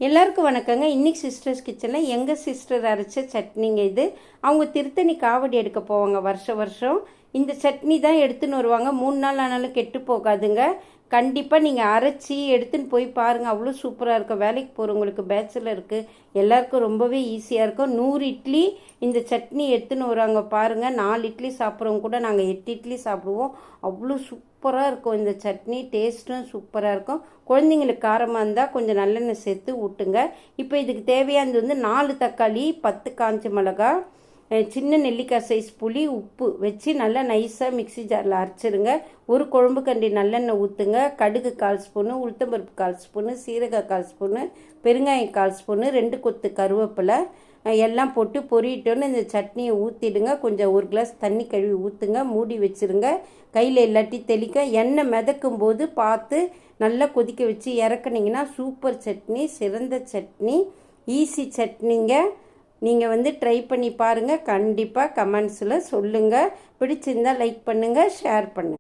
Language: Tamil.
எல்லாருக்கும் வணக்கங்க. இன்னைக்கு சிஸ்டர்ஸ் கிச்சனில் எங்கள் சிஸ்டர் அரைச்ச சட்னிங்க இது. அவங்க திருத்தணி காவடி எடுக்க போவாங்க வருஷம். இந்த சட்னி தான் எடுத்துன்னு வருவாங்க. 3 நாள் ஆனாலும் கெட்டு போகாதுங்க. கண்டிப்பாக நீங்கள் அரைச்சி எடுத்துன்னு போய் பாருங்கள். அவ்வளோ சூப்பராக இருக்கும். வேலைக்கு போகிறவங்களுக்கு, பேச்சுலருக்கு எல்லாருக்கும் ரொம்பவே ஈஸியாக இருக்கும். 100 இட்லி இந்த சட்னி எடுத்துன்னு வருவாங்க பாருங்கள். 4 இட்லி சாப்பிட்றவங்க கூட நாங்கள் 8 இட்லி சாப்பிடுவோம். அவ்வளோ சூப்பராக இருக்கும் இந்த சட்னி. டேஸ்ட்டும் சூப்பராக இருக்கும். குழந்தைங்களுக்கு காரமாக இருந்தால் கொஞ்சம் நல்லெண்ணெய் சேர்த்து ஊட்டுங்க. இப்போ இதுக்கு தேவையானது 4 தக்காளி, 10 காஞ்ச மிளகா, சின்ன நெல்லிக்காய் சைஸ் புளி, உப்பு வச்சு நல்லா நைஸாக மிக்சி ஜாரில் அரைச்சிருங்க. ஒரு குழம்பு கண்டி நல்லெண்ணெய் ஊற்றுங்க. கடுகு 1/4 ஸ்பூனு, உளுத்தம்பருப்பு 1/4 ஸ்பூனு, சீரகம் 1/4 ஸ்பூனு, பெருங்காயம் 1/4 ஸ்பூனு, 2 கொத்து கருவேப்பிலை எல்லாம் போட்டு பொரியிட்டோன்னு இந்த சட்னியை ஊற்றிடுங்க. கொஞ்சம் 1 கிளாஸ் தண்ணி கழுவி ஊற்றுங்க. மூடி வச்சுருங்க. கையில் எல்லாத்தையும் தெளிக்க எண்ணெய் மிதக்கும் போது பார்த்து நல்லா கொதிக்க வச்சு இறக்குனீங்கன்னா சூப்பர் சட்னி, சிறந்த சட்னி, ஈஸி சட்னிங்க. நீங்கள் ட்ரை பண்ணி பாருங்கள். கண்டிப்பாக கமெண்ட்ஸில் சொல்லுங்கள். பிடிச்சிருந்தால் லைக் பண்ணுங்கள், ஷேர் பண்ணுங்கள்.